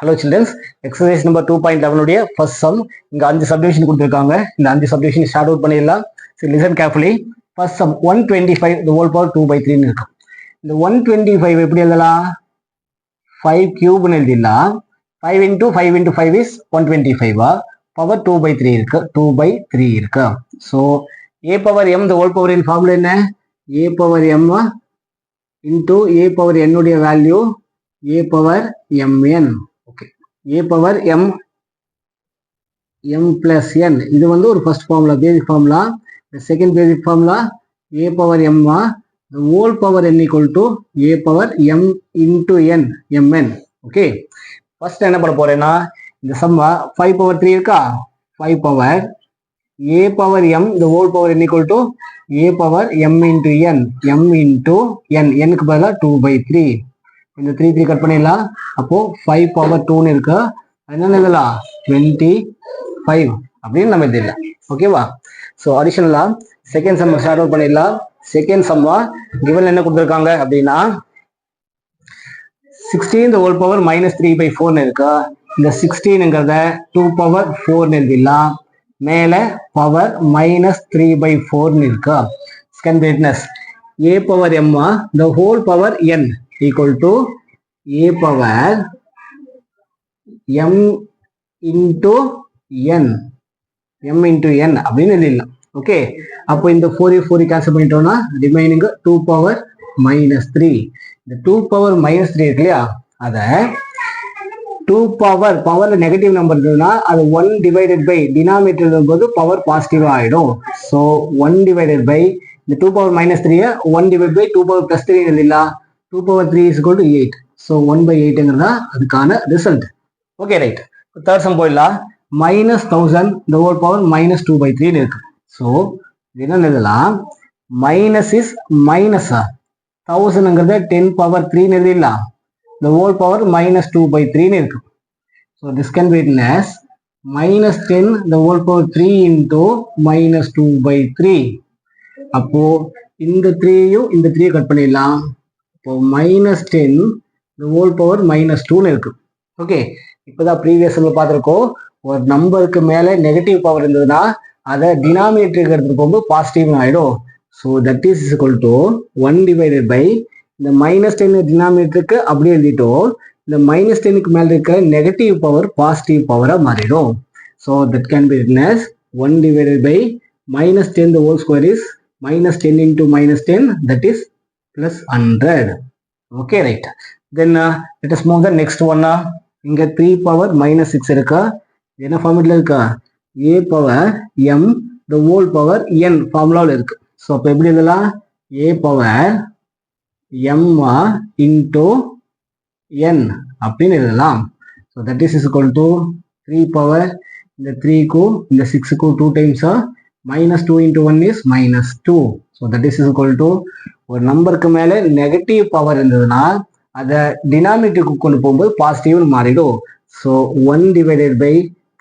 Hello children, exercise number 2.11 உடைய first sum. இங்க 5 subdivision கொடுத்திருக்காங்க. இந்த 5 subdivision start out பண்ணிடலாம். So listen carefully. First sum 125 the whole power 2 by 3 ன்னு இருக்கும். இந்த 125 எப்படி எழுதலாம்? 5 cube ன்னு எழுதிடலாம். 5 into 5 into 5 is 125. Power 2 by 3 இருக்கு. 2 by 3 இருக்கு. So a power m the whole power in formula என்ன? a power m into a power n உடைய value a power mn. a power m plus n இது வந்து ஒரு first formula basic formula. The second basic formula a power m the whole power n equal to a power m into n mn. Okay, first என்ன பண்ண போறேன்னா இந்த sum 5 power 3 இருக்கா, 5 power a power m the whole power n equal to a power m into n n க்கு பதிலா 2 by 3. இந்த 3 cut பண்ணிடலாம். அப்போ 5 power 2 ன்னு இருக்கு. என்ன எழுதலாம்? 25 அப்படின்னு நம்ம எழுதிடலாம். ஓகேவா? ஸோ அடிஷனலா செகண்ட் சம் ஸ்டார்ட் அவுட் பண்ணிடலாம். செகண்ட் சம்மா கிவன் என்ன கொடுத்துருக்காங்க அப்படின்னா 16 the whole power minus 3 by 4 ன்னு இருக்கு. இந்த 16ங்கிறத 2 power 4 ன்னு எழுதிடலாம். மேல பவர் minus 3 by 4 ன்னு இருக்கு. Second greatness a power m the whole power n equal to a power m into n அப்படின்னு எழுதிடலாம். ஓகே, அப்போ இந்த 4 கேன்சல் பண்ணிட்டோம்னா ரிமைனிங் 2 பவர் மைனஸ் 3. இந்த 2 பவர் மைனஸ் 3 இருக்கு இல்லையா, அதை 2 பவர்ல நெகட்டிவ் நம்பர் இருந்ததுன்னா அது 1 டிவைடட் பை டினாமினேட்டர் இருக்கும்போது பவர் பாசிட்டிவா ஆயிடும். ஸோ 1 டிவைடட் பை இந்த 2 power minus 3 1 divide by 2 power plus 3 எழுதிடலாம். 2 power 3 is equal to 8. So 1/8ங்கிறதா அதுக்கான result. Okay right. Third sum போயிடலாம். minus 1000 the whole power minus 2 by 3 இருக்கு. ஸோ என்ன எழுதலாம்? மைனஸ் இஸ் மைனஸ் 1000ங்கிறத 10 power 3 எழுதிடலாம். the whole power minus 2 by 3 இருக்கு. So this can be written as minus 10 the whole power 3 into minus 2 by 3. அப்போ இந்த 3யும் இந்த 3 கட் பண்ணிடலாம். இப்போ minus 10 the whole power minus 2 இருக்கு. ஓகே, இப்போதான் ப்ரீவியஸ் பார்த்துருக்கோம். ஒரு நம்பருக்கு மேலே நெகட்டிவ் பவர் இருந்ததுன்னா அதை டினாமினேட்டருக்கு எடுத்துட்டு போகும்போது பாசிட்டிவ் ஆகிடும். So that is equal to 1 divided by இந்த மைனஸ் 10 டினாமினேட்டருக்கு அப்படியே எழுதிட்டோம். இந்த மைனஸ் 10க்கு மேலே இருக்கிற நெகட்டிவ் பவர் பாசிட்டிவ் பவராக மாறிடும். So that can be written as 1 divided by minus 10 the whole square is minus 10 into minus 10 that is plus 100. Okay, right. Then let us move the next one. இங்க 3 power minus 6 இருக்கா, என்ன formula இருக்கா? a power m the whole power n ஃபார்முலாவில் இருக்கு. So அப்போ எப்படி எழுதலாம்? a power m into n அப்படின்னு எழுதலாம். So that is equal to 3 power இந்த 3க்கும் இந்த 6க்கும் 2 times minus 2 into 1 is minus 2. So that is equal to ஒரு நம்பருக்கு மேலே நெகட்டிவ் பவர் இருந்ததுன்னா அதை டினாமினேட்டருக்கு கொண்டு போகும்போது பாசிட்டிவ்னு மாறிடும். So 1 divided by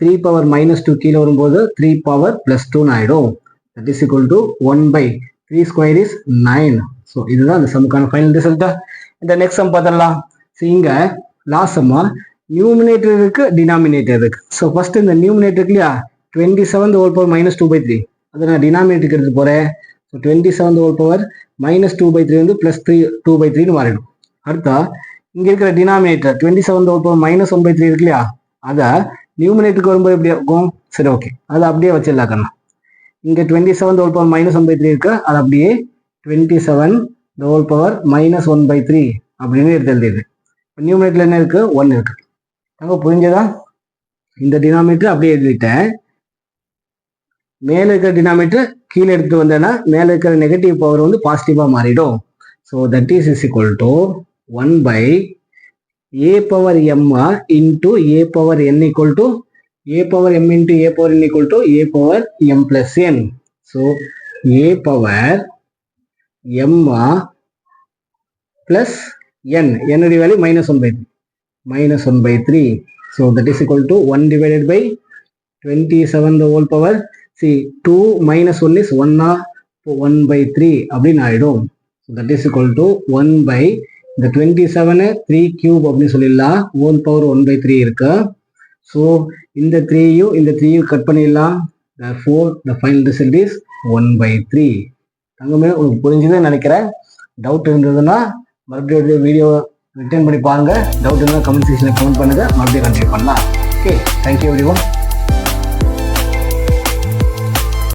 3 power minus 2 கீழே வரும்போது 3 பவர் பிளஸ் 2 ஆயிடும். That is equal to 1 by 3 square is 9. So இதுதான் இந்த சம்முக்கான ஃபைனல் ரிசல்ட்டா. இந்த நெக்ஸ்ட் சம் பார்த்துடலாம். ஸோ இங்கே லாஸ்ட் சம்மா நியூமினேட்டர் இருக்கு, டினாமினேட்டர் இருக்கு. ஸோ ஃபர்ஸ்ட் இந்த நியூமினேட்டர் இல்லையா 27 the whole power minus 2 by 3 அதை நான் டினாமினேட்டருக்கு எடுத்து போறேன். So 27 the whole power minus 2 by 3 வந்து பிளஸ் 2 by 3 மாறிடும். அடுத்தா இங்க இருக்கிற denominator 27 the whole power minus 1 by 3 இருக்கு இல்லையா, அதை நியூமினேட்டருக்கு வரும்போது எப்படி இருக்கும்? சரி, ஓகே, அதை அப்படியே வச்சிடலாம் கண்ணா. இங்க 27 the whole power minus 1 by 3 இருக்கு, அது அப்படியே 27 the whole power minus 1 by 3 அப்படின்னு எடுத்து எழுதிடுது. நியூமினேட்டர்ல என்ன இருக்கு? 1 இருக்கு. அங்க புரிஞ்சதா? இந்த டினாமினேட்டர் அப்படியே எழுதிட்டேன். மேல இருக்கிற டினாமினேட்டர் கீழே எடுத்து வந்தேன்னா மேல இருக்கிற நெகட்டிவ் பவர் வந்து பாசிட்டிவா மாறிடும். So that is equal to 1 by a power m into a power n equal to a power m into a power n equal to a power m plus n. So a power m plus n உடைய value minus 1 by 3. So that is equal to 1 divided by 27 the whole power. See 2 minus 1 is 1 by 3 அப்படின்னு ஆயிடும். So that is equal to 1 by இந்த 27 3 cube அப்படின்னு சொல்லிடலாம். Whole power 1/3 இருக்கு. So இந்த 3யும் இந்த 3யும் cut பண்ணிடலாம். therefore the final result is 1/3. தங்கமே உங்களுக்கு புரிஞ்சுதுன்னு நினைக்கிறேன். டவுட் இருந்ததுன்னா மறுபடியும் வீடியோ ரிட்டர்ன் பண்ணி பாருங்க. டவுட் இருந்தால் கமெண்ட் செக்ஷனில் கமெண்ட் பண்ணுங்க, மறுபடியும் கண்டினியூ பண்ணலாம். Okay, thank you everyone.